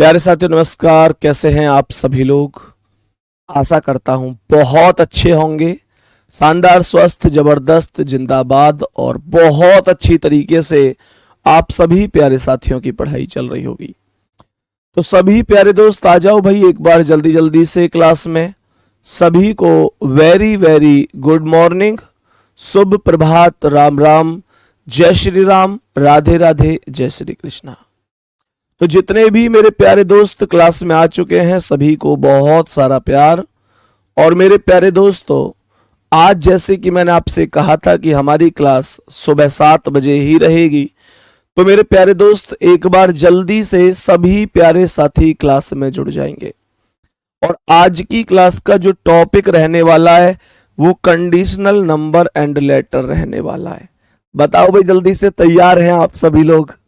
प्यारे साथियों नमस्कार। कैसे हैं आप सभी लोग? आशा करता हूं बहुत अच्छे होंगे। शानदार, स्वस्थ, जबरदस्त, जिंदाबाद और बहुत अच्छी तरीके से आप सभी प्यारे साथियों की पढ़ाई चल रही होगी। तो सभी प्यारे दोस्त आ जाओ भाई एक बार जल्दी जल्दी से क्लास में। सभी को वेरी वेरी गुड मॉर्निंग, शुभ प्रभात, राम राम, जय श्री राम, राधे राधे, जय श्री कृष्णा। तो जितने भी मेरे प्यारे दोस्त क्लास में आ चुके हैं सभी को बहुत सारा प्यार। और मेरे प्यारे दोस्तों, आज जैसे कि मैंने आपसे कहा था कि हमारी क्लास सुबह 7 बजे ही रहेगी, तो मेरे प्यारे दोस्त एक बार जल्दी से सभी प्यारे साथी क्लास में जुड़ जाएंगे। और आज की क्लास का जो टॉपिक रहने वाला है वो कंडीशनल नंबर एंड लेटर रहने वाला है। बताओ भाई जल्दी से, तैयार हैं आप सभी लोग?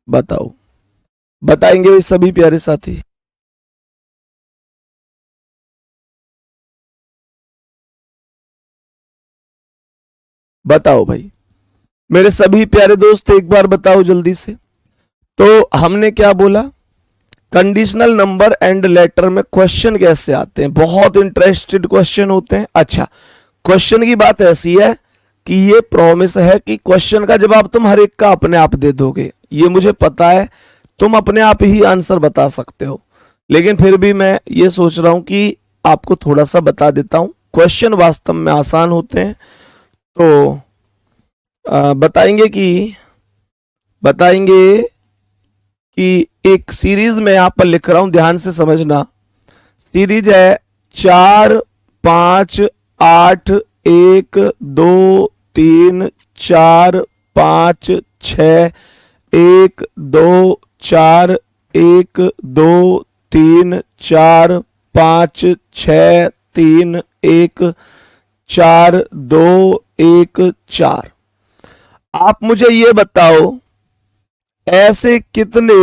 बताओ, बताएंगे भाई सभी प्यारे साथी? बताओ भाई मेरे सभी प्यारे दोस्त, एक बार बताओ जल्दी से। तो हमने क्या बोला? कंडीशनल नंबर एंड लेटर में क्वेश्चन कैसे आते हैं? बहुत इंटरेस्टेड क्वेश्चन होते हैं। अच्छा, क्वेश्चन की बात ऐसी है कि ये प्रॉमिस है कि क्वेश्चन का जवाब तुम हर एक का अपने आप दे दोगे। ये मुझे पता है, तुम अपने आप ही आंसर बता सकते हो, लेकिन फिर भी मैं ये सोच रहा हूं कि आपको थोड़ा सा बता देता हूं। क्वेश्चन वास्तव में आसान होते हैं। तो बताएंगे कि बताएंगे कि एक सीरीज में यहां पर लिख रहा हूं, ध्यान से समझना। सीरीज है 4, 5, 8, 1, 2, 3, 4, 5, 6, 1, 2, 4, 1, 2, 3, 4, 5, 6, 3, 1, 4, 2, 1, 4। आप मुझे ये बताओ, ऐसे कितने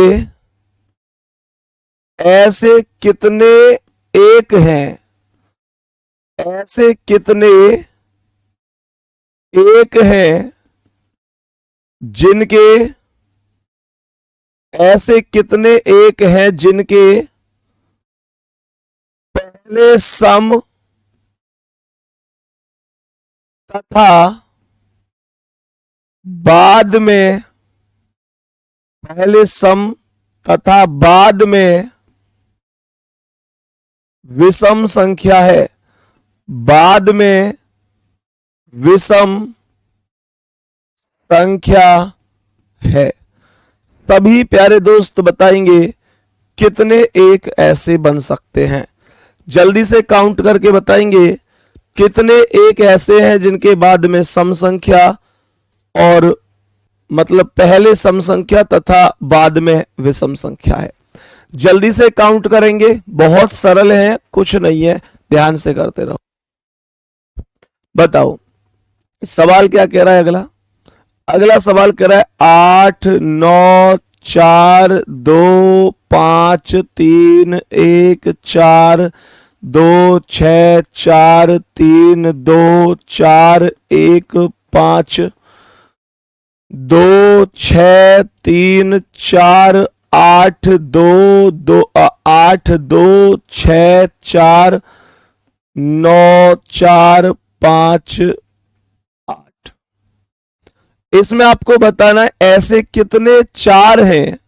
ऐसे कितने एक हैं? ऐसे कितने एक हैं जिनके ऐसे कितने एक हैं जिनके पहले सम तथा बाद में पहले सम तथा बाद में विषम संख्या है? बाद में विषम संख्या है। तभी प्यारे दोस्त बताएंगे कितने एक ऐसे बन सकते हैं। जल्दी से काउंट करके बताएंगे कितने एक ऐसे हैं जिनके बाद में सम संख्या, और मतलब पहले सम संख्या तथा बाद में विषम संख्या है। जल्दी से काउंट करेंगे, बहुत सरल है, कुछ नहीं है, ध्यान से करते रहो। बताओ सवाल क्या कह रहा है? अगला अगला सवाल कह रहा है 8, 9, 4, 2, 5, 3, 1, 4, 2, 6, 4, 1, 5, 2, 6, 3, 4, 8, 2, 6, 4, 9, 4, 5, 8। इसमें आपको बताना है ऐसे कितने चार हैं,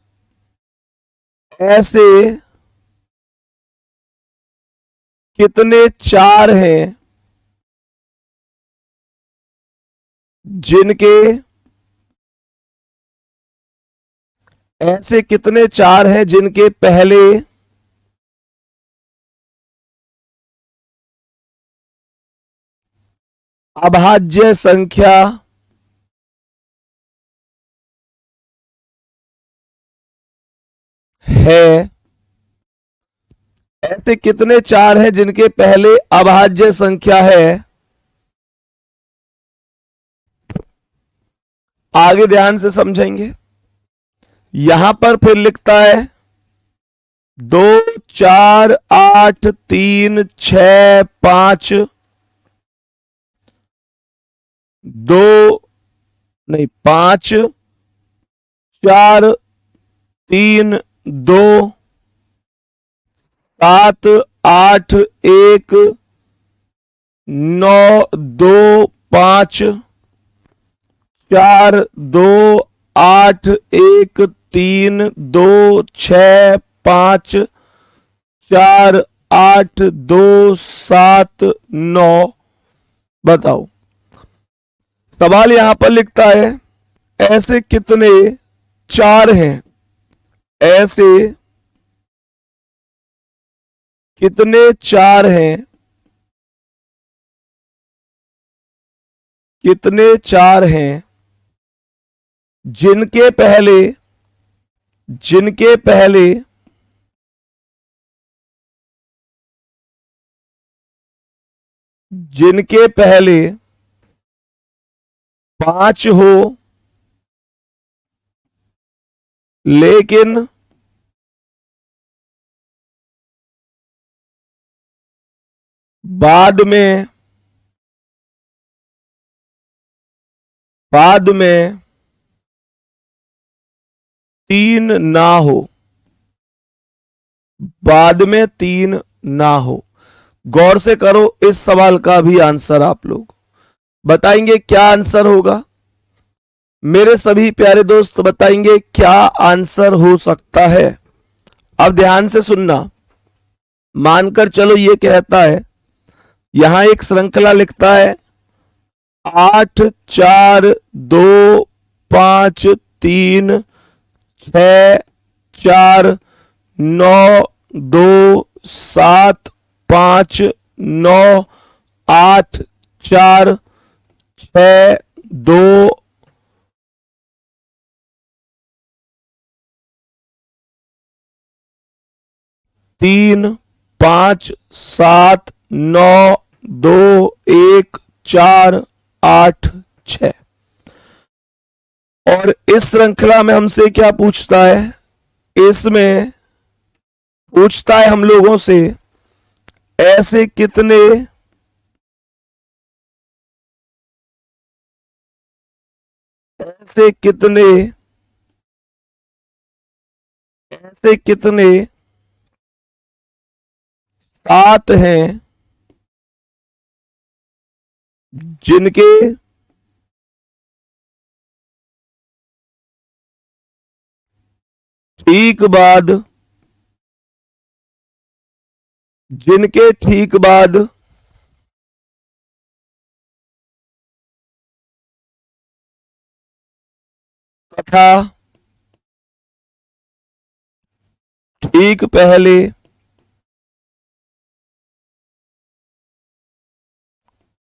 ऐसे कितने चार हैं जिनके ऐसे कितने चार हैं जिनके पहले अभाज्य संख्या है ऐसे कितने चार हैं जिनके पहले अभाज्य संख्या है? आगे ध्यान से समझेंगे। यहां पर फिर लिखता है 2 4 8 3 6 5 2 नहीं 5 4 3 2 7 8 1 9 2 5 4 2 8 1 3 2 6 5 4 8 2 7 9। बताओ, सवाल यहां पर लिखता है ऐसे कितने चार हैं? ऐसे कितने चार हैं? कितने चार हैं जिनके पहले जिनके पहले जिनके पहले 5 हो लेकिन बाद में 3 ना हो, बाद में 3 ना हो। गौर से करो, इस सवाल का भी आंसर आप लोग बताएंगे क्या आंसर होगा? मेरे सभी प्यारे दोस्त बताएंगे क्या आंसर हो सकता है? अब ध्यान से सुनना। मानकर चलो ये कहता है, यहां एक श्रृंखला लिखता है 8 4 2 5 3 6 4 9 2 7 5 9 8 4 6 2 3 5 7 9 2 1 4 8 6। और इस श्रृंखला में हमसे क्या पूछता है? इसमें पूछता है हम लोगों से ऐसे कितने ऐसे कितने ऐसे कितने 7 हैं जिनके ठीक बाद तथा ठीक पहले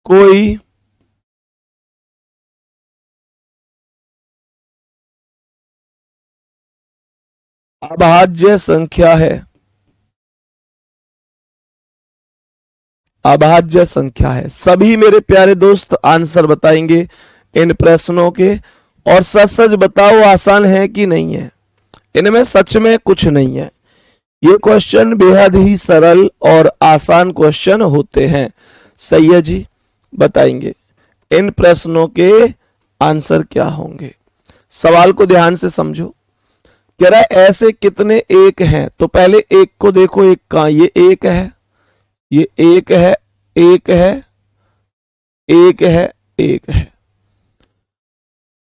कोई अभाज्य संख्या है। अभाज्य संख्या है। सभी मेरे प्यारे दोस्त आंसर बताएंगे इन प्रश्नों के। और सच सच बताओ, आसान है कि नहीं है? इनमें सच में कुछ नहीं है। ये क्वेश्चन बेहद ही सरल और आसान क्वेश्चन होते हैं। सही है जी? बताएंगे इन प्रश्नों के आंसर क्या होंगे। सवाल को ध्यान से समझो। कह रहा है ऐसे कितने एक हैं? तो पहले एक को देखो, एक का ये एक है, ये एक है, एक है, एक है, एक है।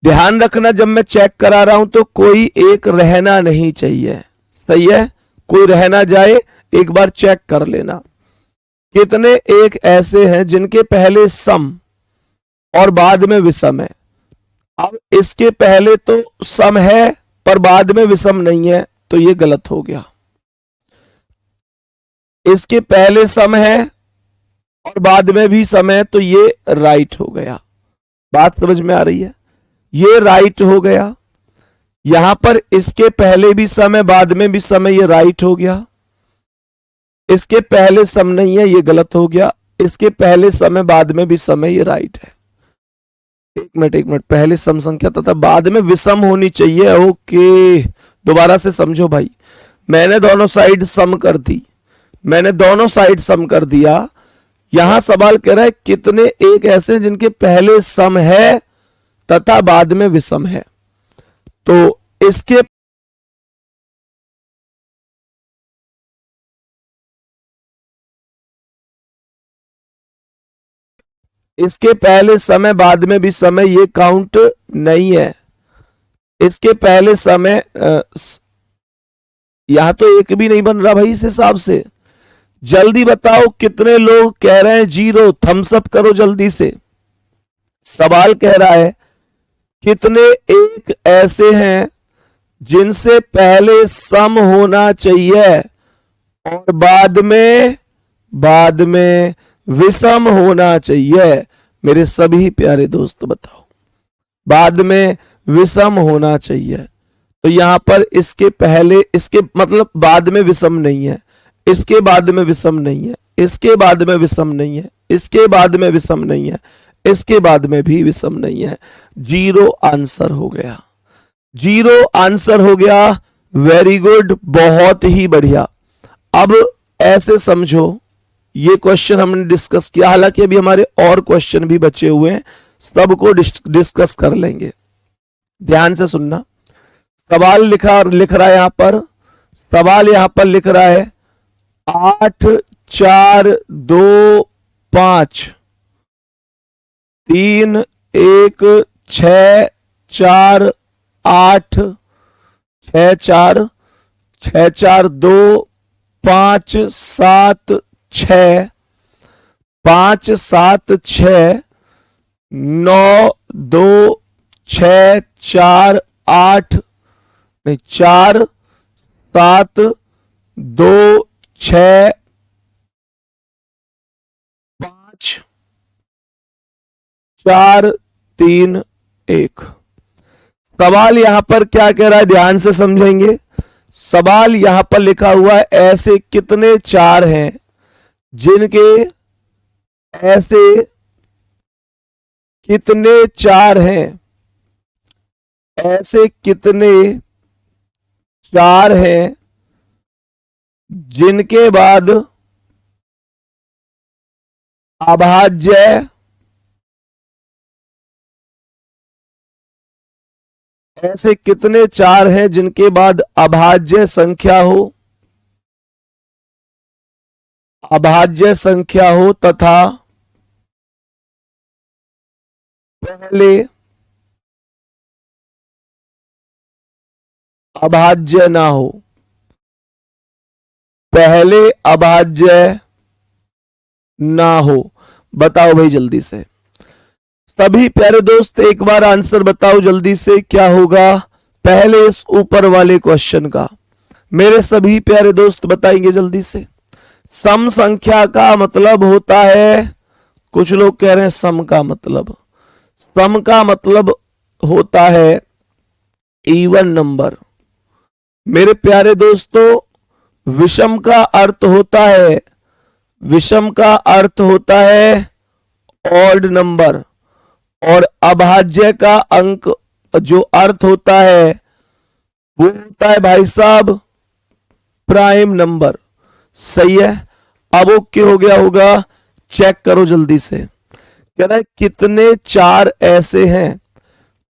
ध्यान रखना, जब मैं चेक करा रहा हूं तो कोई एक रहना नहीं चाहिए। सही है? कोई रह ना जाए, एक बार चेक कर लेना। कितने एक ऐसे हैं जिनके पहले सम और बाद में विषम है? अब इसके पहले तो सम है पर बाद में विषम नहीं है, तो ये गलत हो गया। इसके पहले सम है और बाद में भी सम है, तो ये राइट हो गया। बात समझ में आ रही है? ये राइट हो गया। यहां पर इसके पहले भी सम है, बाद में भी सम है, ये राइट हो गया। इसके पहले सम नहीं है, ये गलत हो गया। इसके पहले सम है, बाद में भी सम है, ये राइट है। एक मिनट, पहले सम संख्या तथा बाद में विषम होनी चाहिए। ओके, दोबारा से समझो भाई, मैंने दोनों साइड सम कर दी, मैंने दोनों साइड सम कर दिया। यहां सवाल कह रहा है कितने एक ऐसे हैं जिनके पहले सम है तथा बाद में विषम है। तो इसके इसके पहले समय बाद में भी समय, ये काउंट नहीं है। इसके पहले समय यहां तो एक भी नहीं बन रहा भाई इस हिसाब से। जल्दी बताओ कितने लोग कह रहे हैं जीरो, थम्स अप करो जल्दी से। सवाल कह रहा है कितने एक ऐसे हैं जिनसे पहले सम होना चाहिए और बाद में विषम होना चाहिए। मेरे सभी प्यारे दोस्त बताओ, बाद में विषम होना चाहिए। तो यहां पर इसके पहले, इसके मतलब बाद में विषम नहीं है, इसके बाद में विषम नहीं है, इसके बाद में विषम नहीं है, इसके बाद में विषम नहीं है, इसके बाद में भी विषम नहीं है। जीरो आंसर हो गया, जीरो आंसर हो गया। वेरी गुड, बहुत ही बढ़िया। अब ऐसे समझो, ये क्वेश्चन हमने डिस्कस किया, हालांकि अभी हमारे और क्वेश्चन भी बचे हुए हैं, सबको डिस्कस कर लेंगे। ध्यान से सुनना। सवाल लिख रहा है यहां पर, सवाल यहां पर लिख रहा है 8 4 2 5 3 1 6 4 8 6 4 6 4 2 5 7 6 5 7 6 9 2 6 4 8 नहीं 4 7 2 6 5 4 3 1। सवाल यहां पर क्या कह रहा है, ध्यान से समझेंगे। सवाल यहां पर लिखा हुआ है ऐसे कितने चार हैं जिनके, ऐसे कितने चार हैं, ऐसे कितने चार हैं जिनके बाद अभाज्य, ऐसे कितने चार हैं जिनके बाद अभाज्य संख्या हो, अभाज्य संख्या हो तथा पहले अभाज्य ना हो, पहले अभाज्य ना हो। बताओ भाई जल्दी से, सभी प्यारे दोस्त एक बार आंसर बताओ जल्दी से, क्या होगा पहले इस ऊपर वाले क्वेश्चन का। मेरे सभी प्यारे दोस्त बताएंगे जल्दी से। सम संख्या का मतलब होता है, कुछ लोग कह रहे हैं सम का मतलब, सम का मतलब होता है इवन नंबर। मेरे प्यारे दोस्तों, विषम का अर्थ होता है, विषम का अर्थ होता है ऑड नंबर, और अभाज्य का अंक जो अर्थ होता है वो होता है भाई साहब प्राइम नंबर। सही है। अब ओके हो गया होगा, चेक करो जल्दी से। कह रहा है कितने चार ऐसे हैं,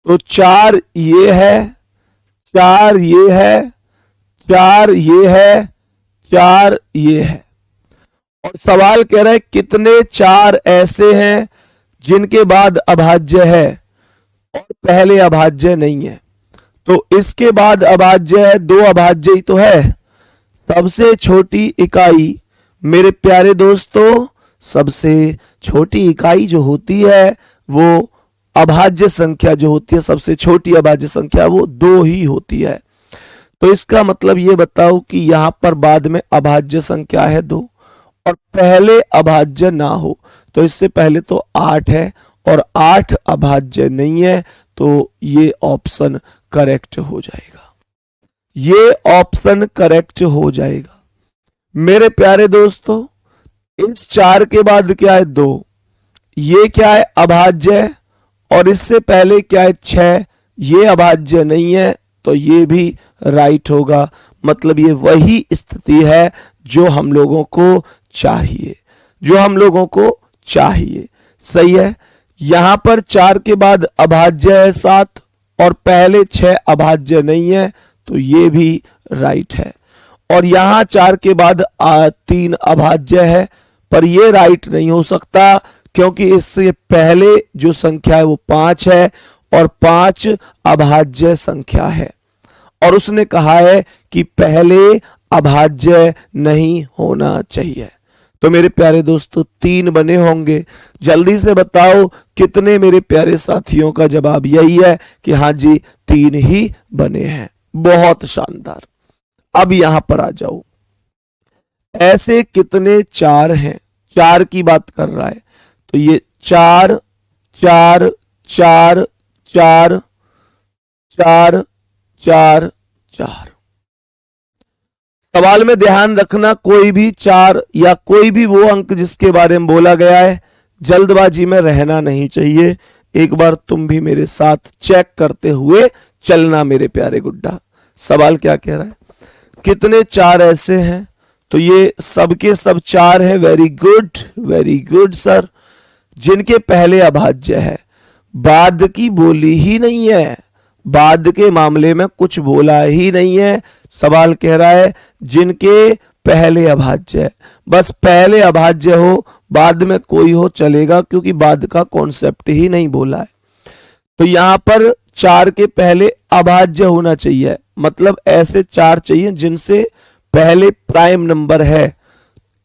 तो चार ये है, चार ये है, चार ये है, चार ये है। और सवाल कह रहा है कितने चार ऐसे हैं जिनके बाद अभाज्य है और पहले अभाज्य नहीं है। तो इसके बाद अभाज्य है, दो अभाज्य ही तो है। सबसे छोटी इकाई मेरे प्यारे दोस्तों, सबसे छोटी इकाई जो होती है वो अभाज्य संख्या जो होती है, सबसे छोटी अभाज्य संख्या वो दो ही होती है। तो इसका मतलब ये बताओ कि यहां पर बाद में अभाज्य संख्या है दो और पहले अभाज्य ना हो, तो इससे पहले तो 8 है और 8 अभाज्य नहीं है, तो ये ऑप्शन करेक्ट हो जाएगा, ये ऑप्शन करेक्ट हो जाएगा। मेरे प्यारे दोस्तों, इस 4 के बाद क्या है 2, ये क्या है अभाज्य है, और इससे पहले क्या है 6, ये अभाज्य नहीं है, तो ये भी राइट होगा। मतलब ये वही स्थिति है जो हम लोगों को चाहिए, जो हम लोगों को चाहिए। सही है। यहां पर 4 के बाद अभाज्य है 7 और पहले 6 अभाज्य नहीं है, तो ये भी राइट है। और यहां 4 के बाद 3 अभाज्य है, पर ये राइट नहीं हो सकता क्योंकि इससे पहले जो संख्या है वो 5 है और 5 अभाज्य संख्या है, और उसने कहा है कि पहले अभाज्य नहीं होना चाहिए। तो मेरे प्यारे दोस्तों 3 बने होंगे। जल्दी से बताओ कितने मेरे प्यारे साथियों का जवाब यही है कि हाँ जी 3 ही बने हैं। बहुत शानदार। अब यहां पर आ जाओ, ऐसे कितने 4 हैं? 4 की बात कर रहा है, तो ये 4 4 4 4 4 4 4। सवाल में ध्यान रखना, कोई भी 4 या कोई भी वो अंक जिसके बारे में बोला गया है, जल्दबाजी में रहना नहीं चाहिए। एक बार तुम भी मेरे साथ चेक करते हुए चलना मेरे प्यारे गुड्डा। सवाल क्या कह रहा है, कितने 4 ऐसे हैं? तो ये सबके सब 4 है। Very good sir. जिनके पहले अभाज्य है, बाद की बोली ही नहीं है, बाद के मामले में कुछ बोला ही नहीं है। सवाल कह रहा है जिनके पहले अभाज्य है, बस पहले अभाज्य हो, बाद में कोई हो चलेगा, क्योंकि बाद का कॉन्सेप्ट ही नहीं बोला है। तो यहां पर 4 के पहले अभाज्य होना चाहिए, मतलब ऐसे 4 चाहिए जिनसे पहले प्राइम नंबर है।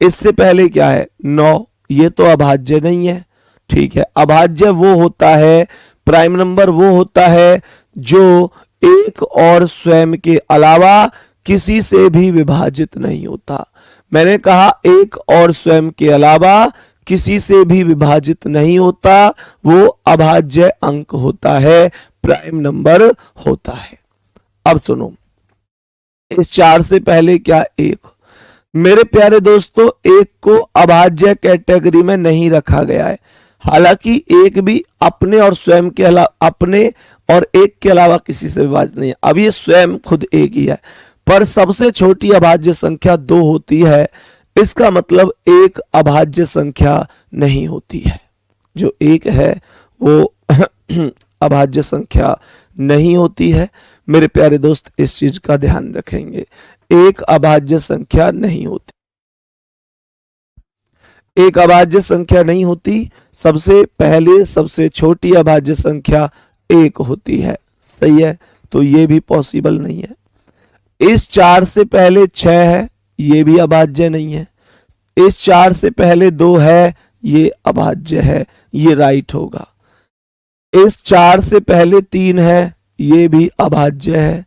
इससे पहले क्या है 9, ये तो अभाज्य नहीं है। ठीक है, अभाज्य वो होता है, प्राइम नंबर वो होता है जो एक और स्वयं के अलावा किसी से भी विभाजित नहीं होता। मैंने कहा एक और स्वयं के अलावा किसी से भी विभाजित नहीं होता, वो अभाज्य अंक होता है, प्राइम नंबर होता है। अब सुनो, इस 4 से पहले क्या 1। मेरे प्यारे दोस्तों 1 को अभाज्य कैटेगरी में नहीं रखा गया है, हालांकि 1 भी अपने और स्वयं के अलावा, अपने और 1 के अलावा किसी से विभाजित नहीं है। अब ये स्वयं खुद 1 ही है, पर सबसे छोटी अभाज्य संख्या 2 होती है। इसका मतलब 1 अभाज्य संख्या नहीं होती है। जो 1 है वो अभाज्य संख्या नहीं होती है। मेरे प्यारे दोस्त इस चीज का ध्यान रखेंगे, 1 अभाज्य संख्या नहीं होती, 1 अभाज्य संख्या नहीं होती। सबसे पहले सबसे छोटी अभाज्य संख्या 1 होती है। सही है, तो ये भी पॉसिबल नहीं है। इस 4 से पहले 6 है, ये भी अभाज्य नहीं है। इस 4 से पहले 2 है, ये अभाज्य है, ये राइट होगा। इस 4 से पहले 3 है, ये भी अभाज्य है।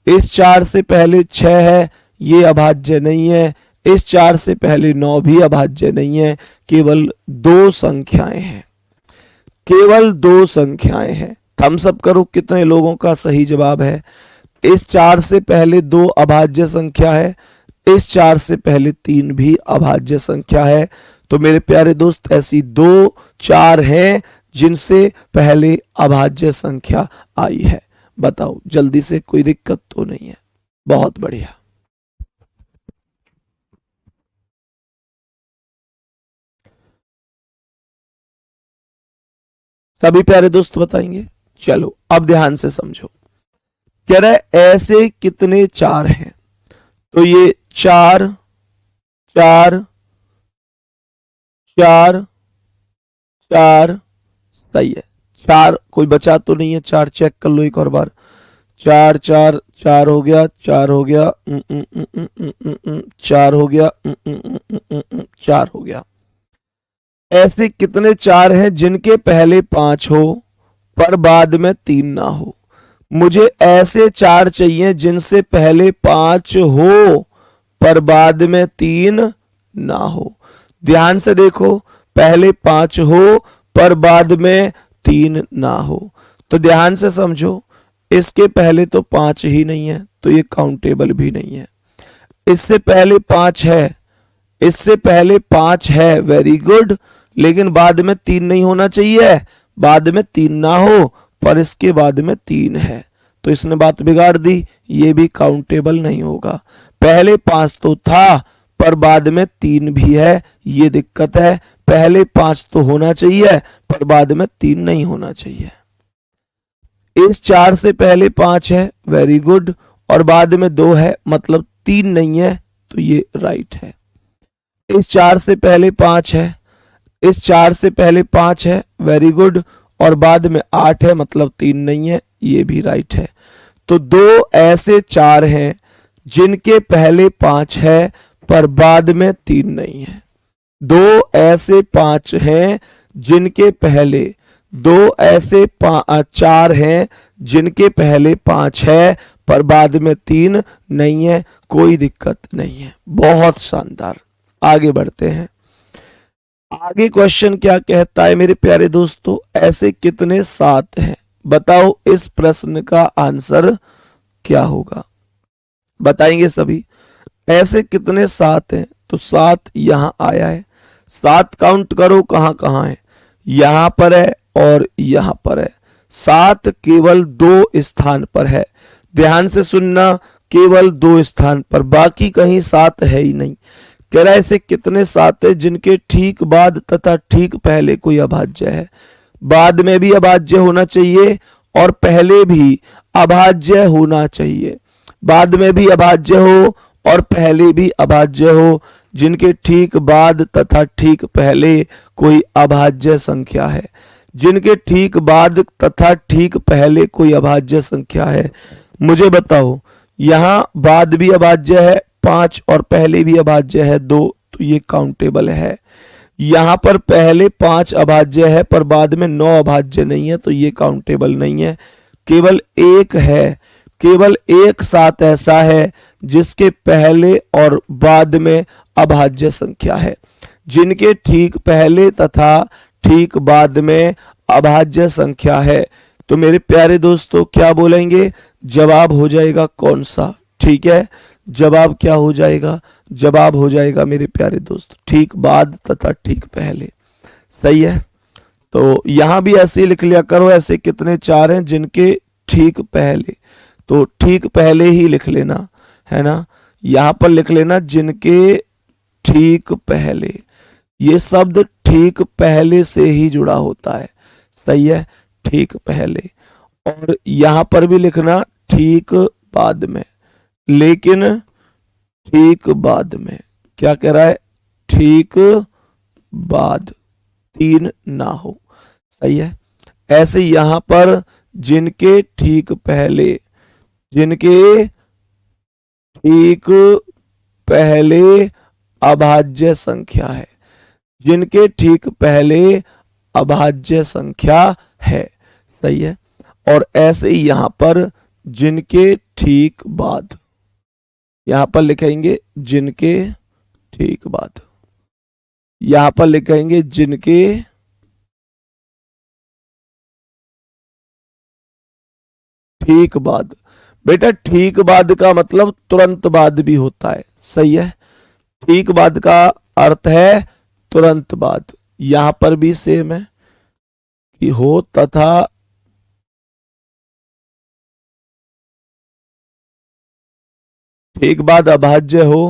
इस 4 से पहले 6 है, ये अभाज्य नहीं है। इस 4 से पहले 9 भी अभाज्य नहीं है। केवल 2 संख्याएं हैं, केवल 2 संख्याएं हैं। थम्स अप करो कितने लोगों का सही जवाब है। इस 4 से पहले 2 अभाज्य संख्या है, इस 4 से पहले 3 भी अभाज्य संख्या है। तो मेरे प्यारे दोस्त ऐसी 2 4 हैं जिनसे पहले अभाज्य संख्या आई है। बताओ जल्दी से, कोई दिक्कत तो नहीं है? बहुत बढ़िया। सभी प्यारे दोस्त बताएंगे? चलो अब ध्यान से समझो। कह रहा है ऐसे कितने 4 हैं? तो ये 4 4 4 4 सही है। 4 कोई बचा तो नहीं है? 4 चेक कर लो एक और बार। 4 4 4 हो गया, 4 हो गया, 4 हो गया, 4 हो गया। ऐसे कितने 4 हैं जिनके पहले 5 हो पर बाद में 3 ना हो? मुझे ऐसे 4 चाहिए जिनसे पहले 5 हो पर बाद में 3 ना हो। ध्यान से देखो, पहले 5 हो पर बाद में 3 ना हो। तो ध्यान से समझो, इसके पहले तो 5 ही नहीं है, तो ये काउंटेबल भी नहीं है। इससे पहले 5 है इससे पहले 5 है, वेरी गुड, लेकिन बाद में 3 नहीं होना चाहिए, बाद में 3 ना हो पर इसके बाद में 3 है, तो इसने बात बिगाड़ दी, ये भी काउंटेबल नहीं होगा। पहले 5 तो था पर बाद में 3 भी है, ये दिक्कत है। पहले 5 तो होना चाहिए पर बाद में 3 नहीं होना चाहिए। इस 4 से पहले 5 है, वेरी गुड, और बाद में 2 है, मतलब 3 नहीं है, तो ये राइट है। इस 4 से पहले 5 है, इस 4 से पहले 5 है, वेरी गुड, और बाद में 8 है, मतलब 3 नहीं है, ये भी राइट है। तो 2 ऐसे 4 हैं जिनके पहले 5 है पर बाद में 3 नहीं है। 2 ऐसे 5 हैं जिनके पहले 2 ऐसे 4 हैं जिनके पहले 5 है पर बाद में 3 नहीं है, कोई दिक्कत नहीं है। बहुत शानदार, आगे बढ़ते हैं। आगे क्वेश्चन क्या कहता है मेरे प्यारे दोस्तों, ऐसे कितने 7 हैं? बताओ इस प्रश्न का आंसर क्या होगा, बताएंगे सभी। ऐसे कितने 7 हैं? तो 7 यहां आया है, 7 काउंट करो कहां कहां है, यहां पर है और यहां पर है। 7 केवल 2 स्थान पर है, ध्यान से सुनना, केवल 2 स्थान पर, बाकी कहीं 7 है ही नहीं। कह रहा है ऐसे कितने 7 है जिनके ठीक बाद तथा ठीक पहले कोई अभाज्य है। बाद में भी अभाज्य होना चाहिए और पहले भी अभाज्य होना चाहिए। बाद में भी अभाज्य हो और पहले भी अभाज्य हो, जिनके ठीक बाद तथा ठीक पहले कोई अभाज्य संख्या है। जिनके ठीक बाद तथा ठीक पहले कोई अभाज्य संख्या है। मुझे बताओ, यहां बाद भी अभाज्य है 5 और पहले भी अभाज्य है 2, तो ये काउंटेबल है। यहां पर पहले 5 अभाज्य है पर बाद में 9 अभाज्य नहीं है, तो ये काउंटेबल नहीं है। केवल एक है, केवल एक 7 ऐसा है जिसके पहले और बाद में अभाज्य संख्या है। जिनके ठीक पहले तथा ठीक बाद में अभाज्य संख्या है। तो मेरे प्यारे दोस्तों क्या बोलेंगे, जवाब हो जाएगा कौन सा? ठीक है, जवाब क्या हो जाएगा? जवाब हो जाएगा मेरे प्यारे दोस्त ठीक बाद तथा ठीक पहले। सही है, तो यहां भी ऐसे लिख लिया करो, ऐसे कितने 4 हैं जिनके ठीक पहले, तो ठीक पहले ही लिख लेना, है ना। यहां पर लिख लेना जिनके ठीक पहले, ये शब्द ठीक पहले से ही जुड़ा होता है। सही है, ठीक पहले। और यहां पर भी लिखना ठीक बाद में, लेकिन ठीक बाद में क्या कह रहा है, ठीक बाद 3 ना हो। सही है, ऐसे यहां पर जिनके ठीक पहले, जिनके ठीक पहले अभाज्य संख्या है, जिनके ठीक पहले अभाज्य संख्या है। सही है, और ऐसे ही यहां पर जिनके ठीक बाद, यहां पर लिखेंगे जिनके ठीक बाद, यहां पर लिखेंगे जिनके ठीक बाद। बेटा ठीक बाद का मतलब तुरंत बाद भी होता है। सही है, ठीक बाद का अर्थ है तुरंत बाद। यहां पर भी सेम है कि हो तथा ठीक बाद अभाज्य हो।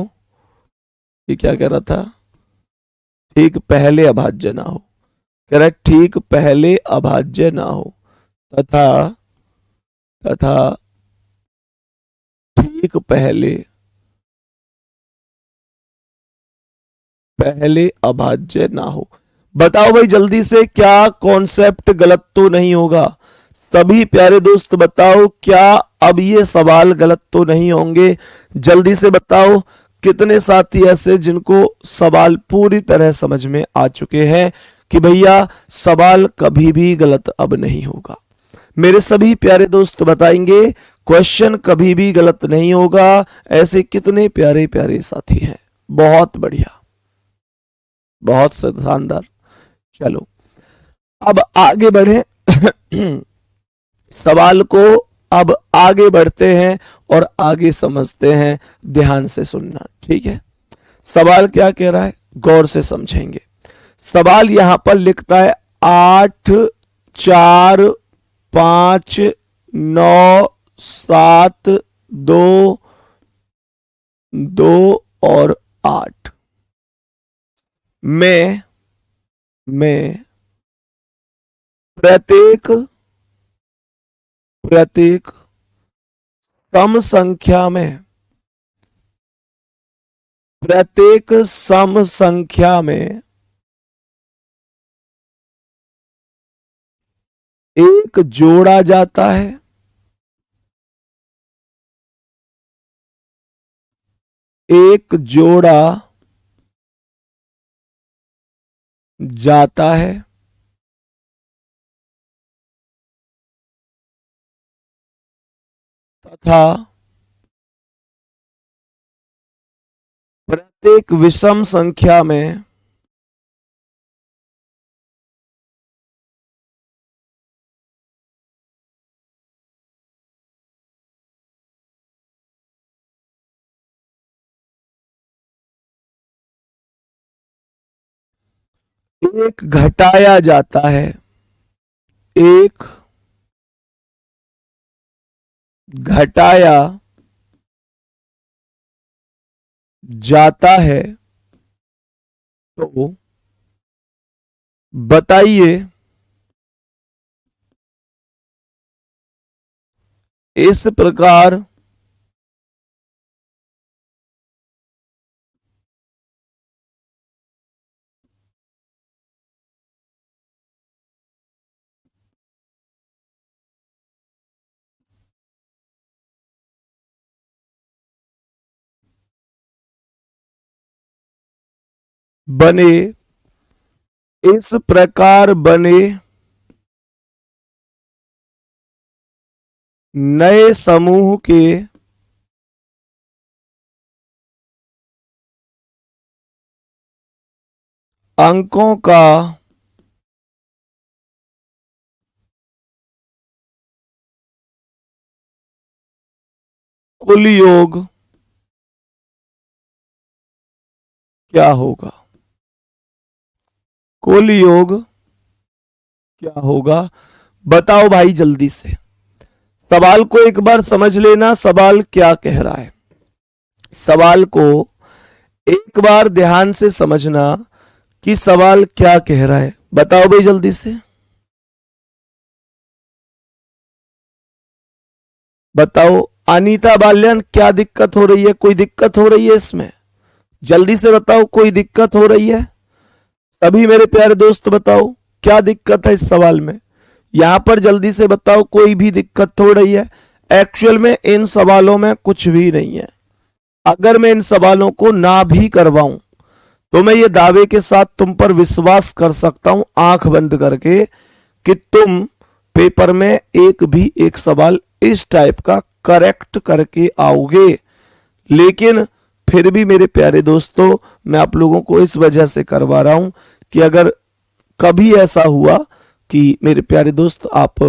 ये क्या कह रहा था, ठीक पहले अभाज्य ना हो। कह रहा है ठीक पहले अभाज्य ना हो तथा तथा ठीक पहले पहले अभाज्य ना हो। बताओ भाई जल्दी से, क्या कॉन्सेप्ट गलत तो नहीं होगा? सभी प्यारे दोस्त बताओ, क्या अब ये सवाल गलत तो नहीं होंगे? जल्दी से बताओ, कितने साथी ऐसे जिनको सवाल पूरी तरह समझ में आ चुके हैं कि भैया सवाल कभी भी गलत अब नहीं होगा? मेरे सभी प्यारे दोस्त बताएंगे क्वेश्चन कभी भी गलत नहीं होगा। ऐसे कितने प्यारे प्यारे साथी हैं? बहुत बढ़िया, बहुत शानदार। चलो अब आगे बढ़े सवाल को अब आगे बढ़ते हैं और आगे समझते हैं। ध्यान से सुनना, ठीक है? सवाल क्या कह रहा है, गौर से समझेंगे। सवाल यहां पर लिखता है 8 4 5 9 7 2 2 और 8 में प्रत्येक सम संख्या में एक जोड़ा जाता है, एक जोड़ा जाता है तथा प्रत्येक विषम संख्या में एक घटाया जाता है, एक घटाया जाता है। तो बताइए इस प्रकार बने नए समूह के अंकों का कुल योग क्या होगा, कुल योग क्या होगा। बताओ भाई जल्दी से, सवाल को एक बार समझ लेना, सवाल क्या कह रहा है। सवाल को एक बार ध्यान से समझना कि सवाल क्या कह रहा है। बताओ भाई जल्दी से, बताओ अनीता बाल्यान, क्या दिक्कत हो रही है? कोई दिक्कत हो रही है इसमें? जल्दी से बताओ, कोई दिक्कत हो रही है? सभी मेरे प्यारे दोस्त बताओ क्या दिक्कत है इस सवाल में। यहां पर जल्दी से बताओ, कोई भी दिक्कत हो रही है? एक्चुअल में इन सवालों में कुछ भी नहीं है। अगर मैं इन सवालों को ना भी करवाऊं तो मैं ये दावे के साथ तुम पर विश्वास कर सकता हूं आंख बंद करके कि तुम पेपर में एक सवाल इस टाइप का करेक्ट करके आओगे। लेकिन फिर भी मेरे प्यारे दोस्तों, मैं आप लोगों को इस वजह से करवा रहा हूं कि अगर कभी ऐसा हुआ कि मेरे प्यारे दोस्त आप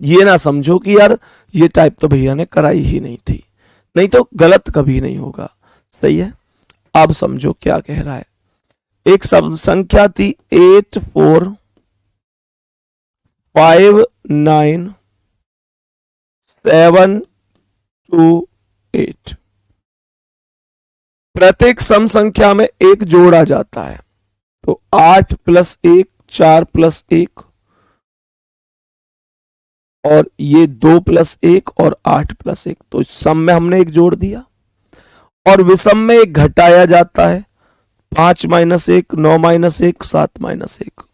ये ना समझो कि यार ये टाइप तो भैया ने कराई ही नहीं थी, नहीं तो गलत कभी नहीं होगा। सही है, अब समझो क्या कह रहा है। एक संख्या थी 8 4 5 9 7 2 8। प्रत्येक सम संख्या में एक जोड़ा जाता है। तो 8 + 1 4 + 1 और ये 2 + 1 और 8 + 1, तो सम में हमने एक जोड़ दिया। और विषम में एक घटाया जाता है, 5 - 1 9 - 1 7 - 1।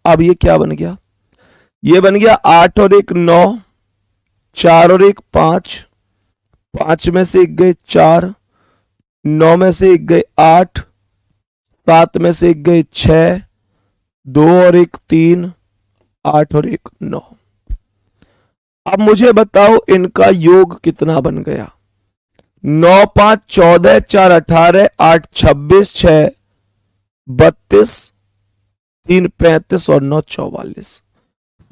अब ये क्या बन गया? ये बन गया 8 और 1 9, 4 और 1 5, 5 में से 1 गए 4, 9 में से 1 गए 8, 7 में से 1 गए 6, 2 और 1 3, 8 और 1 9। अब मुझे बताओ इनका योग कितना बन गया? 9 5 14, 4 18, 8 26, 6 32, 3 35 और 9 44।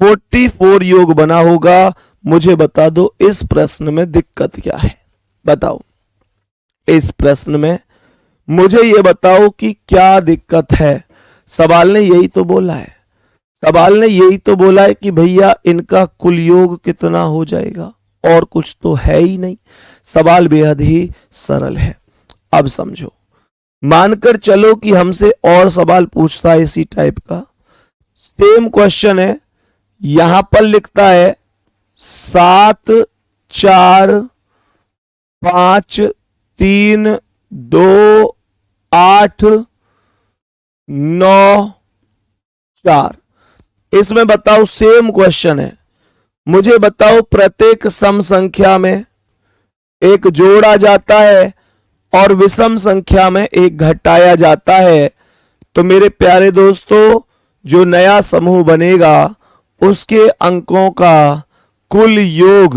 44 योग बना होगा। मुझे बता दो इस प्रश्न में दिक्कत क्या है, बताओ। इस प्रश्न में। मुझे ये बताओ कि क्या दिक्कत है। सवाल ने यही तो बोला है, सवाल ने यही तो बोला है कि भैया इनका कुल योग कितना हो जाएगा, और कुछ तो है ही नहीं। सवाल बेहद ही सरल है। अब समझो, मानकर चलो कि हमसे और सवाल पूछता है इसी टाइप का, सेम क्वेश्चन है, यहां पर लिखता है 7 4 5 3 2 8 9 4। इसमें बताओ, सेम क्वेश्चन है, मुझे बताओ प्रत्येक सम संख्या में एक जोड़ा जाता है और विषम संख्या में एक घटाया जाता है। तो मेरे प्यारे दोस्तों, जो नया समूह बनेगा उसके अंकों का कुल योग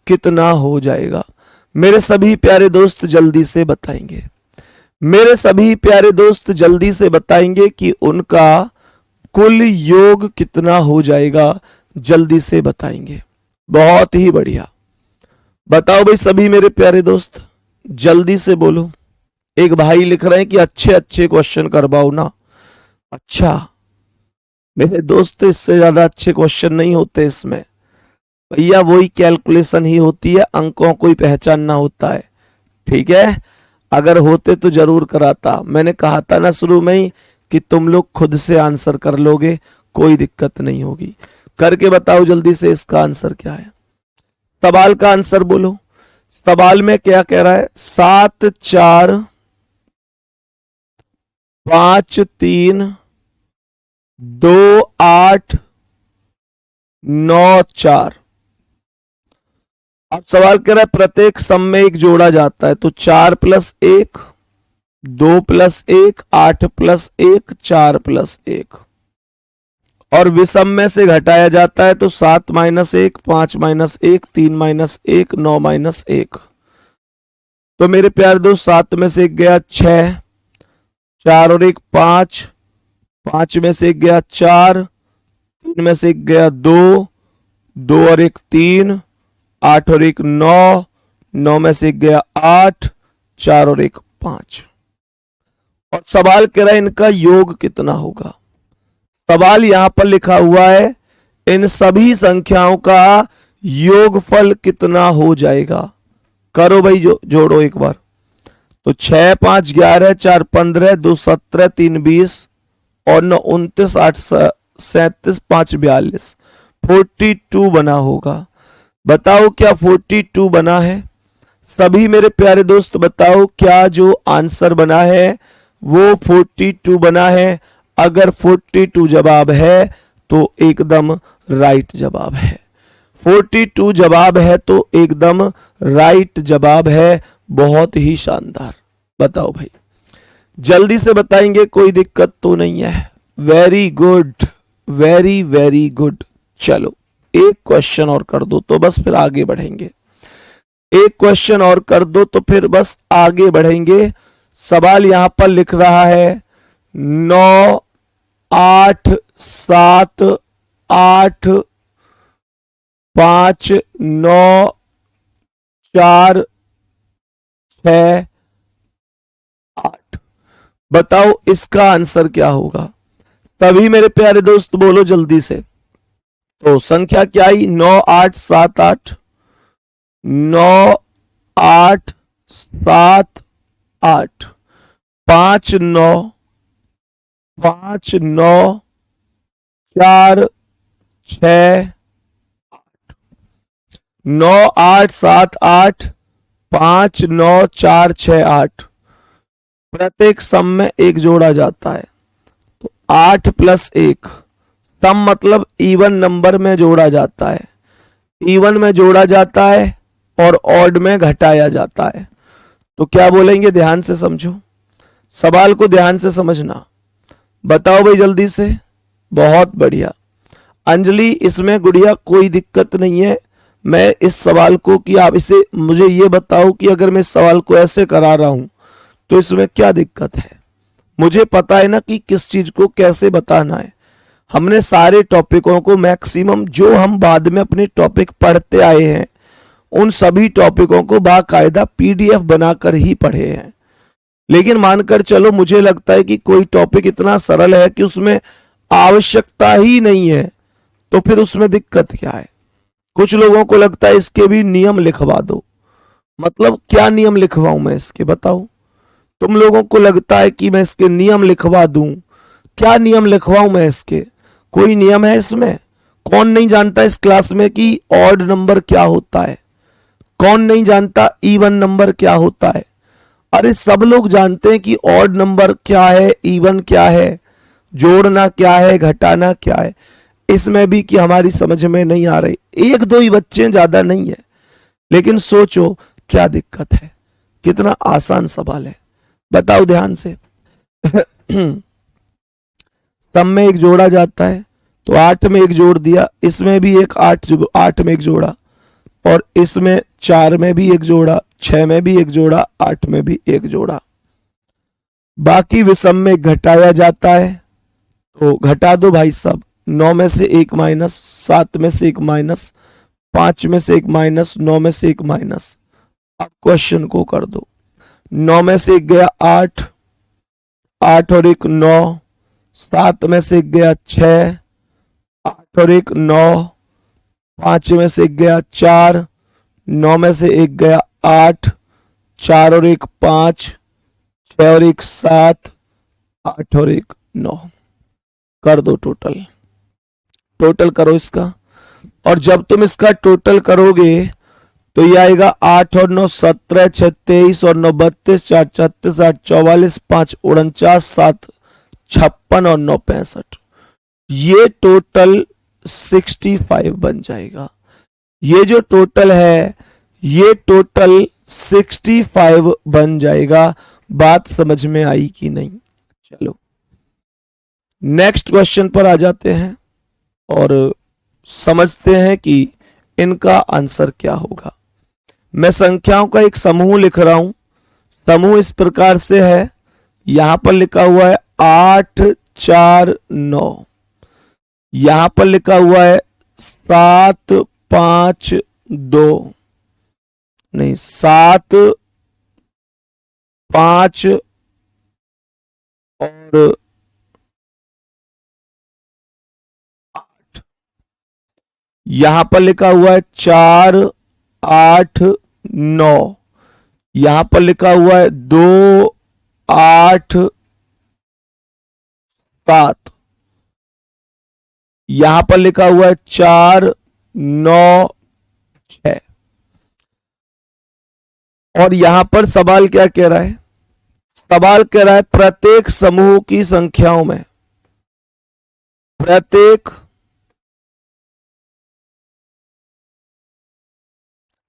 कितना हो जाएगा। मेरे सभी प्यारे दोस्त जल्दी से बताएंगे, मेरे सभी प्यारे दोस्त जल्दी से बताएंगे कि उनका कुल योग कितना हो जाएगा। जल्दी से बताएंगे। बहुत ही बढ़िया, बताओ भाई सभी मेरे प्यारे दोस्त, जल्दी से बोलो। एक भाई लिख रहे हैं कि अच्छे अच्छे क्वेश्चन करवाओ ना। अच्छा मेरे दोस्त, इससे ज्यादा अच्छे क्वेश्चन नहीं होते इसमें भैया, वही कैलकुलेशन ही होती है, अंकों को ही पहचानना होता है। ठीक है, अगर होते तो जरूर कराता। मैंने कहा था ना शुरू में ही कि तुम लोग खुद से आंसर कर लोगे, कोई दिक्कत नहीं होगी। करके बताओ जल्दी से इसका आंसर क्या है। सवाल का आंसर बोलो। सवाल में क्या कह रहा है, 7 4 5 3 2 8 9 4। अब सवाल कह रहा है प्रत्येक सम में एक जोड़ा जाता है। तो 4 + 1 2 + 1 8 + 1 4 + 1। और विषम में से घटाया जाता है तो 7 - 1 5 - 1 3 - 1 9 - 1। तो मेरे प्यारे दोस्त, 7 में से 1 गया 6, 4 और 1 5, 5 में से 1 गया 4, 3 में से 1 गया 2, 2 और 1 3, 8 और 1 9, 9 में से 1 गया 8, 4 और 1 5। और सवाल कह रहा है इनका योग कितना होगा। सवाल यहां पर लिखा हुआ है इन सभी संख्याओं का योगफल कितना हो जाएगा। करो भाई, जोड़ो एक बार। तो 6 5 11 4 15 2 17 3 20 और 9 29 8 37 5 42, 42 बना होगा। बताओ क्या 42 बना है। सभी मेरे प्यारे दोस्त बताओ, क्या जो आंसर बना है वो 42 बना है। अगर 42 जवाब है तो एकदम राइट जवाब है। 42 जवाब है तो एकदम राइट जवाब है। बहुत ही शानदार। बताओ भाई, जल्दी से बताएंगे, कोई दिक्कत तो नहीं है। Very good, very very good. चलो एक क्वेश्चन और कर दो तो बस फिर आगे बढ़ेंगे। एक क्वेश्चन और कर दो तो फिर बस आगे बढ़ेंगे। सवाल यहां पर लिख रहा है 9 8 7 8 5 9 4 6 8। बताओ इसका आंसर क्या होगा। तभी मेरे प्यारे दोस्त बोलो जल्दी से। तो संख्या क्या आई, 9 8 7 8, 9 8 7 8, 5 9 5 9 4 6 8, 9 8 7 8 5 9 4 6 8। प्रत्येक सम में एक जोड़ा जाता है। तो 8 + 1 सम मतलब इवन नंबर में जोड़ा जाता है, इवन में जोड़ा जाता है और ऑड में घटाया जाता है। तो क्या बोलेंगे, ध्यान से समझो, सवाल को ध्यान से समझना। बताओ भाई जल्दी से। बहुत बढ़िया अंजलि, इसमें गुड़िया कोई दिक्कत नहीं है। मैं इस सवाल को कि आप इसे मुझे ये बताओ कि अगर मैं इस सवाल को ऐसे करा रहा हूं तो इसमें क्या दिक्कत है। मुझे पता है ना कि किस चीज को कैसे बताना है। हमने सारे टॉपिकों को मैक्सिमम जो हम बाद में अपने टॉपिक पढ़ते आए हैं उन सभी टॉपिकों को बाकायदा पीडीएफ बनाकर ही पढ़े हैं। लेकिन मानकर चलो मुझे लगता है कि कोई टॉपिक इतना सरल है कि उसमें आवश्यकता ही नहीं है, तो फिर उसमें दिक्कत क्या है? कुछ लोगों को लगता है इसके भी नियम लिखवा दो। मतलब क्या नियम लिखवाऊं मैं इसके, बताओ? तुम लोगों को लगता है कि मैं इसके नियम लिखवा दूं? क्या नियम लिखवाऊं मैं इसके? कोई नियम है इसमें? कौन नहीं जानता इस क्लास में कि ऑड नंबर क्या होता है? कौन नहीं जानता इवन नंबर क्या होता है? अरे सब लोग जानते हैं कि ऑड नंबर क्या है, इवन क्या है, जोड़ना क्या है, घटाना क्या है। इसमें भी कि हमारी समझ में नहीं आ रही, एक दो ही बच्चे, ज्यादा नहीं है। लेकिन सोचो क्या दिक्कत है, कितना आसान सवाल है, बताओ ध्यान से। सब में एक जोड़ा जाता है, तो 8 में एक जोड़ दिया, इसमें भी एक 8 में एक जोड़ा, और इसमें 4 में भी एक जोड़ा, 6 में भी एक जोड़ा, 8 में भी एक जोड़ा। बाकी विषम में घटाया जाता है, तो घटा दो भाई साहब। 9 में से एक माइनस, 7 में से एक माइनस, 5 में से एक माइनस, 9 में से एक माइनस। अब क्वेश्चन को कर दो। 9 में से एक गया 8, 8 और एक 9, 7 में से एक गया 6, 8 और एक 9, 5 में से एक गया 4, 9 में से एक गया 8, 4 और एक 5, 6 और एक 7, 8 और एक 9। कर दो टोटल, टोटल करो इसका। और जब तुम इसका टोटल करोगे तो ये आएगा 8 और 9 17, 6 23 और 9 32, 4 36, 8 44, 5 49, 7 56 और 9 65। ये टोटल 65 बन जाएगा। ये जो टोटल है ये टोटल 65 बन जाएगा। बात समझ में आई कि नहीं? चलो नेक्स्ट क्वेश्चन पर आ जाते हैं और समझते हैं कि इनका आंसर क्या होगा। मैं संख्याओं का एक समूह लिख रहा हूं। समूह इस प्रकार से है, यहां पर लिखा हुआ है 8 4 9, यहां पर लिखा हुआ है 7 5 2, नहीं 7 5 और 8, यहां पर लिखा हुआ है 4 8 9, यहां पर लिखा हुआ है 2 8 7, यहां पर लिखा हुआ है 4 9 6। और यहां पर सवाल क्या कह रहा है? सवाल कह रहा है प्रत्येक समूह की संख्याओं में, प्रत्येक,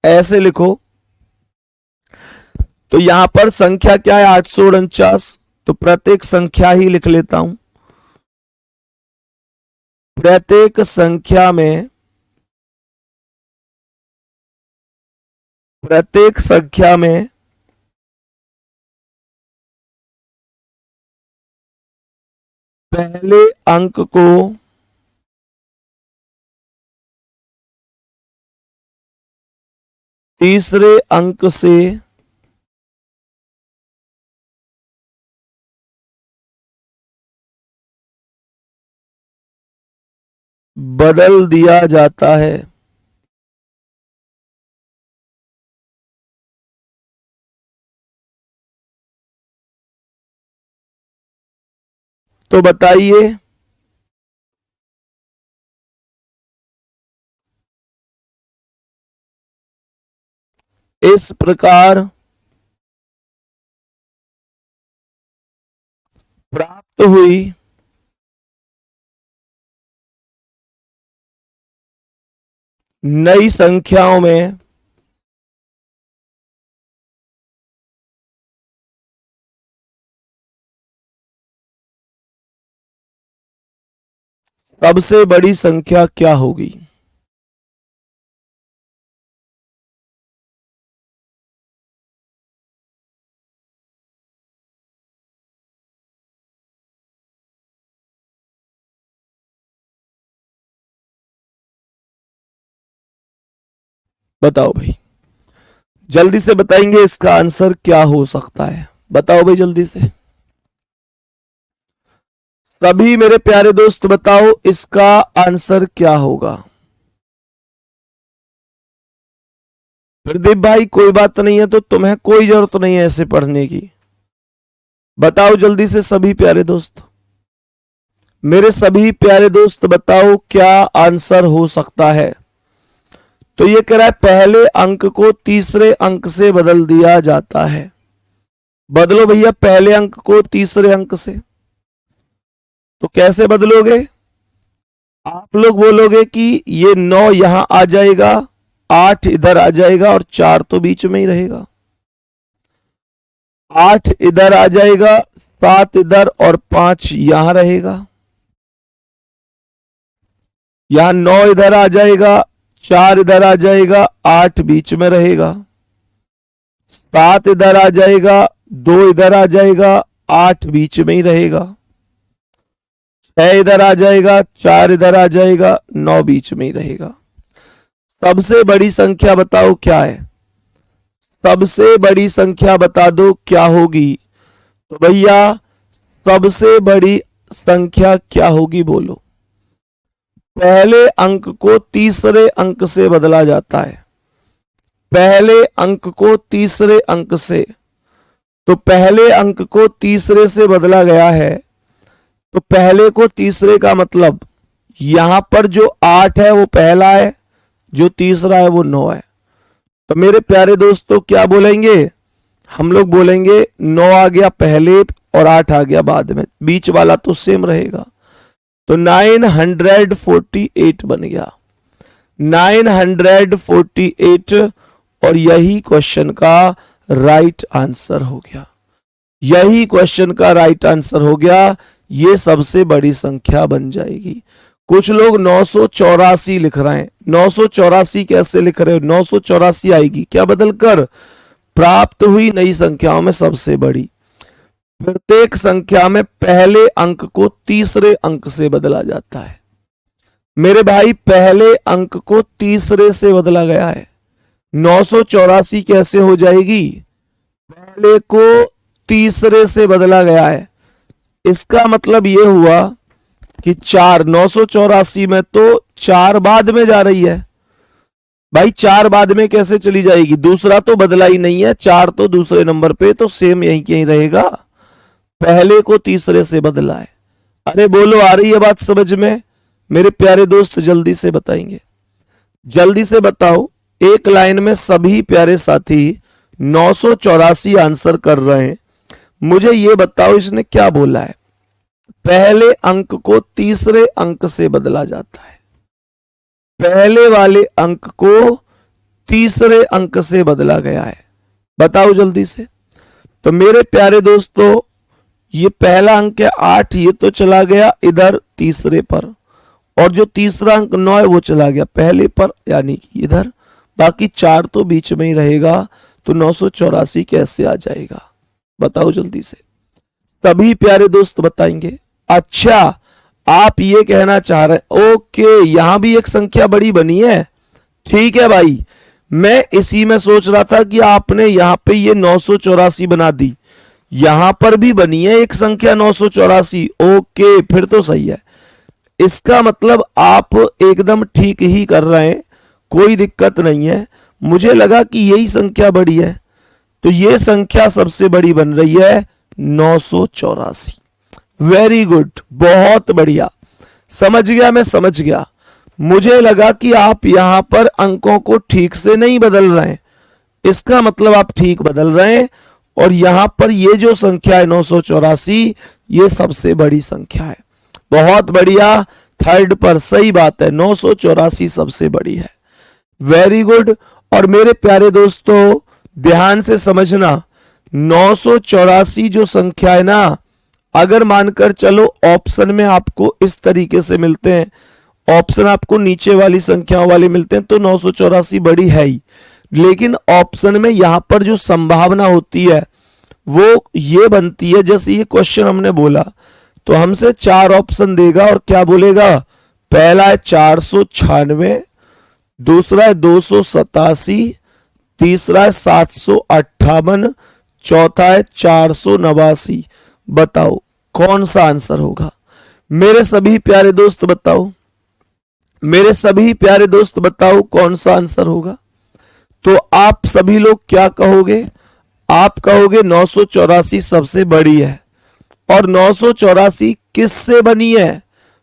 ऐसे लिखो। तो यहां पर संख्या क्या है? 849, तो प्रत्येक संख्या ही लिख लेता हूं। प्रत्येक संख्या में, प्रत्येक संख्या में पहले अंक को तीसरे अंक से बदल दिया जाता है। तो बताइए इस प्रकार प्राप्त हुई नई संख्याओं में सबसे बड़ी संख्या क्या होगी? बताओ भाई। जल्दी से बताएंगे इसका आंसर क्या हो सकता है। बताओ भाई जल्दी से, सभी मेरे प्यारे दोस्त बताओ इसका आंसर क्या होगा। प्रदीप भाई कोई बात नहीं है, तो तुम्हें कोई जरूरत नहीं है ऐसे पढ़ने की। बताओ जल्दी से सभी प्यारे दोस्त, मेरे सभी प्यारे दोस्त बताओ क्या आंसर हो सकता है। तो ये कह रहा है पहले अंक को तीसरे अंक से बदल दिया जाता है। बदलो भैया पहले अंक को तीसरे अंक से। तो कैसे बदलोगे? आप लोग बोलोगे कि ये 9 यहां आ जाएगा, 8 इधर आ जाएगा और 4 तो बीच में ही रहेगा। 8 इधर आ जाएगा, 7 इधर और 5 यहां रहेगा। यहां 9 इधर आ जाएगा, 4 इधर आ जाएगा, 8 बीच में रहेगा। 7 इधर आ जाएगा, 2 इधर आ जाएगा, 8 बीच में ही रहेगा। 6 इधर आ जाएगा, 4 इधर आ जाएगा, 9 बीच में ही रहेगा। सबसे बड़ी संख्या बताओ क्या है? सबसे बड़ी संख्या बता दो क्या होगी। तो भैया सबसे बड़ी संख्या क्या होगी बोलो। पहले अंक को तीसरे अंक से बदला जाता है। पहले अंक को तीसरे अंक से, तो पहले अंक को तीसरे से बदला गया है। तो पहले को तीसरे का मतलब यहां पर जो 8 है वो पहला है, जो तीसरा है वो 9 है। तो मेरे प्यारे दोस्तों क्या बोलेंगे? हम लोग बोलेंगे 9 आ गया पहले और 8 आ गया बाद में, बीच वाला तो सेम रहेगा। तो 948 बन गया, 948, और यही क्वेश्चन का राइट आंसर हो गया। यही क्वेश्चन का राइट आंसर हो गया। ये सबसे बड़ी संख्या बन जाएगी। कुछ लोग 984 लिख रहे हैं। 984 कैसे लिख रहे हो? 984 आएगी क्या बदलकर? प्राप्त हुई नई संख्याओं में सबसे बड़ी। प्रत्येक संख्या में पहले अंक को तीसरे अंक से बदला जाता है। मेरे भाई पहले अंक को तीसरे से बदला गया है। 984 कैसे हो जाएगी? पहले को तीसरे से बदला गया है। इसका मतलब यह हुआ कि 4, 984 में तो 4 बाद में जा रही है। भाई 4 बाद में कैसे चली जाएगी? दूसरा तो बदला ही नहीं है, 4 तो दूसरे नंबर पे, तो सेम यहीं कहीं रहेगा। पहले को तीसरे से बदला है। अरे बोलो आ रही है बात समझ में? मेरे प्यारे दोस्त जल्दी से बताएंगे, जल्दी से बताओ। एक लाइन में सभी प्यारे साथी 984 आंसर कर रहे हैं। मुझे ये बताओ इसने क्या बोला है? पहले अंक को तीसरे अंक से बदला जाता है। पहले वाले अंक को तीसरे अंक से बदला गया है। बताओ जल्दी से। तो मेरे प्यारे दोस्तों ये पहला अंक है 8, ये तो चला गया इधर तीसरे पर, और जो तीसरा अंक 9 है वो चला गया पहले पर, यानी कि इधर। बाकी 4 तो बीच में ही रहेगा। तो 984 कैसे आ जाएगा? बताओ जल्दी से। तभी प्यारे दोस्त बताएंगे। अच्छा आप ये कहना चाह रहे हैं, ओके यहां भी एक संख्या बड़ी बनी है। ठीक है भाई, मैं इसी में सोच रहा था कि आपने यहां पे ये 984 बना दी, यहां पर भी बनी है एक संख्या 984। ओके फिर तो सही है। इसका मतलब आप एकदम ठीक ही कर रहे हैं, कोई दिक्कत नहीं है। मुझे लगा कि यही संख्या बड़ी है, तो ये संख्या सबसे बड़ी बन रही है 984। वेरी गुड, बहुत बढ़िया, समझ गया, मैं समझ गया। मुझे लगा कि आप यहां पर अंकों को ठीक से नहीं बदल रहे हैं, इसका मतलब आप ठीक बदल रहे हैं। और यहां पर ये जो संख्या है 984, ये सबसे बड़ी संख्या है। बहुत बढ़िया, थर्ड पर सही बात है, 984 सबसे बड़ी है। Very good. और मेरे प्यारे दोस्तों ध्यान से समझना, 984 जो संख्या है ना, अगर मानकर चलो ऑप्शन में आपको इस तरीके से मिलते हैं, ऑप्शन आपको नीचे वाली संख्याओं वाले मिलते हैं, तो 984 बड़ी है ही। लेकिन ऑप्शन में यहां पर जो संभावना होती है वो ये बनती है, जैसे ये क्वेश्चन हमने बोला तो हमसे 4 ऑप्शन देगा और क्या बोलेगा? पहला है 496, दूसरा है 287, तीसरा है 758, चौथा है 489। बताओ कौन सा आंसर होगा? मेरे सभी प्यारे दोस्त बताओ, मेरे सभी प्यारे दोस्त बताओ कौन सा आंसर होगा? तो आप सभी लोग क्या कहोगे? आप कहोगे 984 सबसे बड़ी है। और 984 किससे बनी है?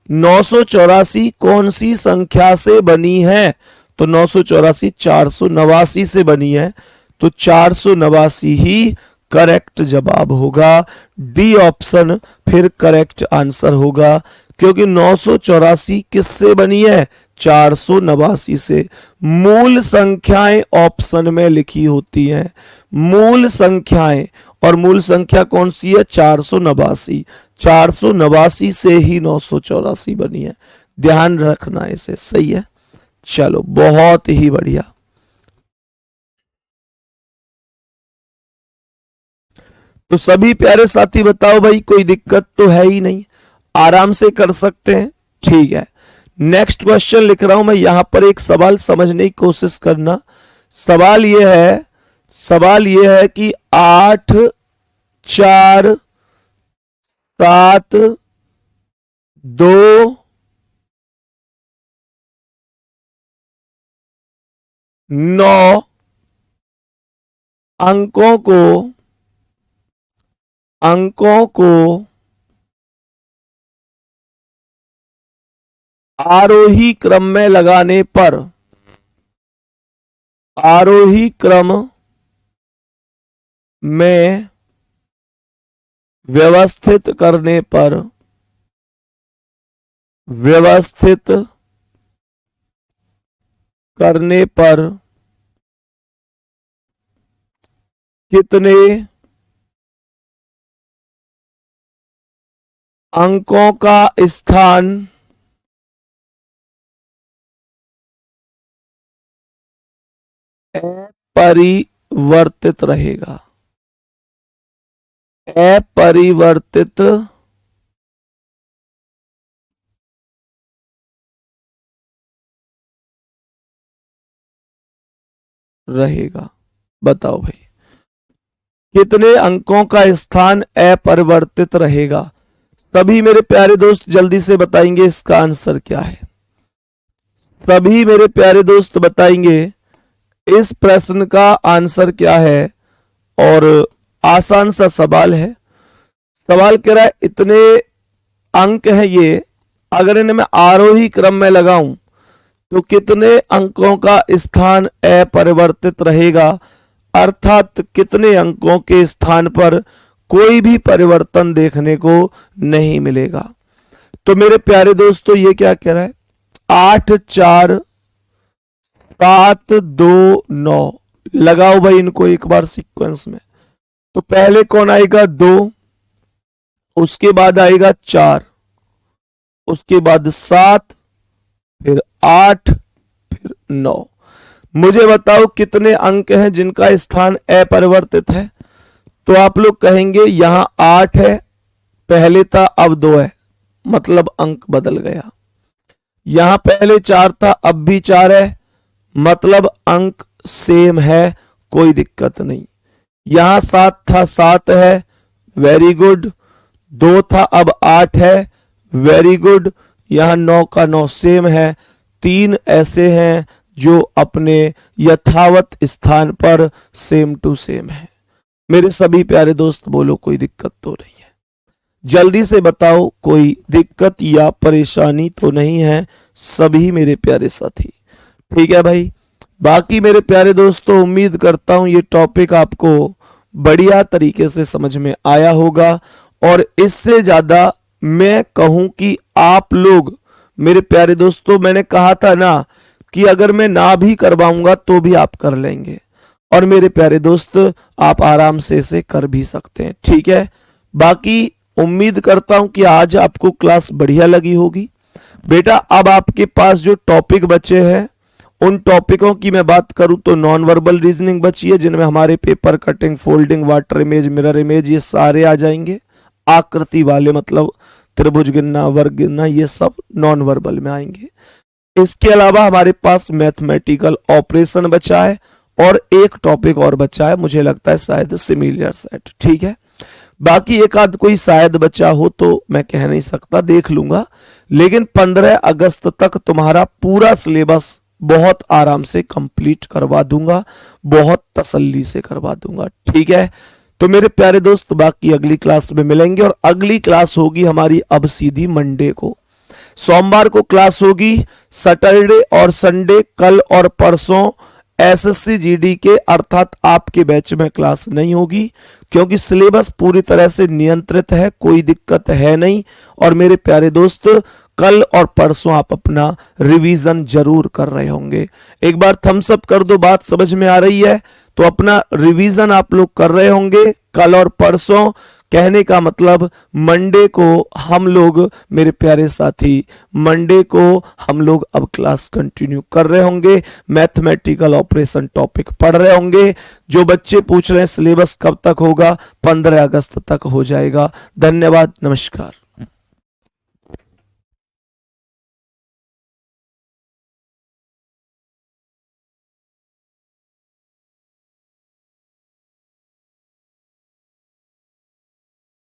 984 कौन सी संख्या से बनी है? तो 984 489 से बनी है, तो 489 ही करेक्ट जवाब होगा। डी ऑप्शन फिर करेक्ट आंसर होगा, क्योंकि 984 किससे बनी है? 489 से। मूल संख्याएं ऑप्शन में लिखी होती हैं, मूल संख्याएं, और मूल संख्या कौन सी है? 489। 489 से ही 984 बनी है, ध्यान रखना इसे। सही है, चलो बहुत ही बढ़िया। तो सभी प्यारे साथी बताओ भाई, कोई दिक्कत तो है ही नहीं, आराम से कर सकते हैं। ठीक है, नेक्स्ट क्वेश्चन लिख रहा हूं मैं यहां पर। एक सवाल समझने की कोशिश करना। सवाल यह है कि 8 4 7 2 9 अंकों को आरोही क्रम में लगाने पर, आरोही क्रम में व्यवस्थित करने पर, व्यवस्थित करने पर कितने अंकों का स्थान अपरिवर्तित रहेगा? अपरिवर्तित रहेगा। बताओ भाई, कितने अंकों का स्थान अपरिवर्तित रहेगा? सभी मेरे प्यारे दोस्त जल्दी से बताएंगे इसका आंसर क्या है। सभी मेरे प्यारे दोस्त बताएंगे इस प्रश्न का आंसर क्या है। और आसान सा सवाल है। सवाल कह रहा है इतने अंक हैं ये, अगर इन्हें मैं आरोही क्रम में लगाऊं तो कितने अंकों का स्थान अपरिवर्तित रहेगा, अर्थात कितने अंकों के स्थान पर कोई भी परिवर्तन देखने को नहीं मिलेगा। तो मेरे प्यारे दोस्तों ये क्या कह रहा है? 8 4 7 2 9। लगाओ भाई इनको एक बार सीक्वेंस में। तो पहले कौन आएगा? 2, उसके बाद आएगा 4, उसके बाद 7, फिर 8, फिर 9। मुझे बताओ कितने अंक हैं जिनका स्थान अपरिवर्तित है? तो आप लोग कहेंगे यहां 8 है, पहले था अब 2 है, मतलब अंक बदल गया। यहां पहले 4 था, अब भी 4 है, मतलब अंक सेम है, कोई दिक्कत नहीं। यहां 7 था, 7 है, वेरी गुड। 2 था, अब 8 है, वेरी गुड। यहां 9 का 9 सेम है। 3 ऐसे हैं जो अपने यथावत स्थान पर सेम टू सेम है। मेरे सभी प्यारे दोस्त बोलो कोई दिक्कत तो नहीं है? जल्दी से बताओ कोई दिक्कत या परेशानी तो नहीं है सभी मेरे प्यारे साथी? ठीक है भाई। बाकी मेरे प्यारे दोस्तों उम्मीद करता हूं ये टॉपिक आपको बढ़िया तरीके से समझ में आया होगा। और इससे ज्यादा मैं कहूं कि आप लोग मेरे प्यारे दोस्तों, मैंने कहा था ना कि अगर मैं ना भी करवाऊंगा तो भी आप कर लेंगे। और मेरे प्यारे दोस्त आप आराम से इसे कर भी सकते हैं। ठीक है, बाकी उम्मीद करता हूं कि आज आपको क्लास बढ़िया लगी होगी। बेटा अब आपके पास जो टॉपिक बचे हैं उन टॉपिकों की मैं बात करूं तो नॉन वर्बल रीजनिंग बची है, जिनमें हमारे paper cutting, folding, water image, mirror image ये सारे आ जाएंगे। आकृति वाले मतलब त्रिभुज गिनना, वर्ग गिनना, ये सब नॉन वर्बल में आएंगे। इसके अलावा हमारे पास मैथमेटिकल ऑपरेशन बचा है और एक टॉपिक और बचा है, मुझे लगता है शायद सिमिलर सेट। ठीक है, बाकी एक आध कोई शायद बचा हो तो मैं कह नहीं सकता, देख लूंगा। लेकिन 15 अगस्त तक तुम्हारा पूरा सिलेबस बहुत आराम से कंप्लीट करवा दूंगा, बहुत तसल्ली से करवा दूंगा। ठीक है, तो मेरे प्यारे दोस्त बाकी अगली क्लास में मिलेंगे। और अगली क्लास होगी हमारी अब सीधी मंडे को, सोमवार को क्लास होगी, सैटरडे और संडे कल और परसों एसएससी जीडी के अर्थात आपके बैच में क्लास नहीं होगी, क्योंकि सिलेबस पूरी तरह से नियंत्रित है, कोई दिक्कत है नहीं। और मेरे प्यारे दोस्त कल और परसों आप अपना रिवीजन जरूर कर रहे होंगे। एक बार थम्स अप कर दो, बात समझ में आ रही है? तो अपना रिवीजन आप लोग कर रहे होंगे कल और परसों। कहने का मतलब मंडे को हम लोग, मेरे प्यारे साथी, मंडे को हम लोग अब क्लास कंटिन्यू कर रहे होंगे, मैथमेटिकल ऑपरेशन टॉपिक पढ़ रहे होंगे। जो बच्चे पूछ रहे हैं सिलेबस कब तक होगा, 15 अगस्त तक हो जाएगा। धन्यवाद, नमस्कार।